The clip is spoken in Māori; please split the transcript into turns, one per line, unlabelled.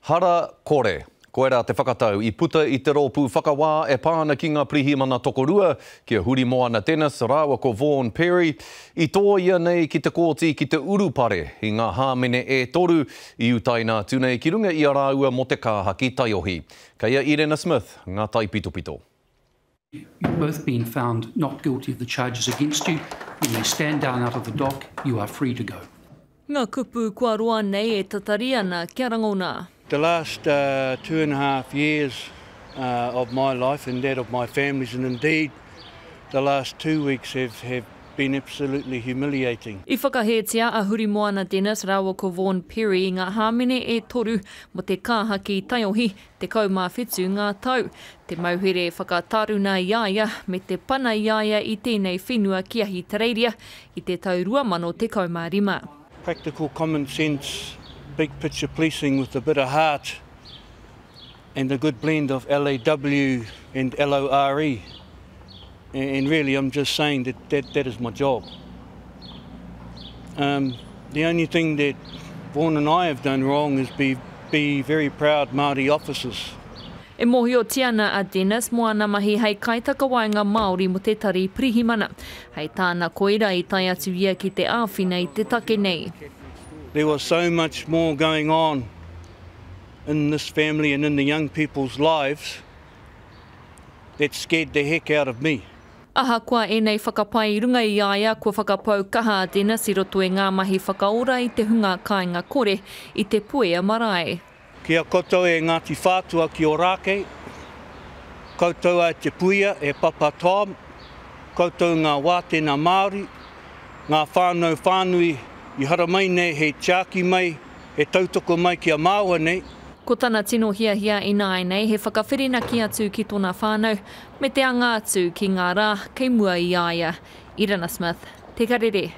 Hara kore. Koera te whakatau I puta I te rōpū whakawā e pāna ki ngā prihimana tokorua kia huri moana Dennis rāua ko Vaughan Perry. I tō ia nei ki te kōti ki te urupare I ngā hāmene e toru I utaina tūnei ki runga I a rāua mo te kāha ki Taiohi. Kei a Irena Smith, ngā tai pitopito.
You've both been found not guilty of the charges against you. When you stand down out of the dock, you are free to go.
Ngā kupu kua roa nei e tatari ana kia rangona.
The last 2.5 years of my life and that of my families, and indeed the last 2 weeks have been absolutely humiliating.
I whakahetia a huri moana Dennis rāua ko Vaughan Perry I ngā hāmene e toru mo te kāha ki Taiohi te kaumāwhetu ngā tau. Te mauhere whakataruna iaia me te pana iaia I tēnei whenua ki ahi Tareiria I te tau 2015.
Practical common sense, big picture policing with a bit of heart and a good blend of LAW and LORE. And really I'm just saying that is my job. The only thing that Vaughan and I have done wrong is be very proud Māori officers.
E mohio tiana a Dennis moana mahi hei kaitaka wainga Māori mo te tari prihimana. Hei tāna koira I tai atu ia ki te āwhina I te take nei.
There was so much more going on in this family and in the young people's lives that scared the heck out of me.
Aha kua e nei whakapai runga I aia kua whakapau kaha a Dennis I roto e ngā mahi whakaora I te hunga kāinga kore I te puea marae.
Kia koutou e Ngāti Whātua ki Ōrākei, koutou a te puia e Papa Tom, koutou ngā wātena Māori, ngā whānau whānui I hara mai nei he tiaki mai, he tautoko mai kia māua nei.
Ko tana tino hia I nāi nei he whakawherina ki atu ki tōna whānau, me te anga atu ki ngā rā kei mua I aia. Irena Smith, Te Karere.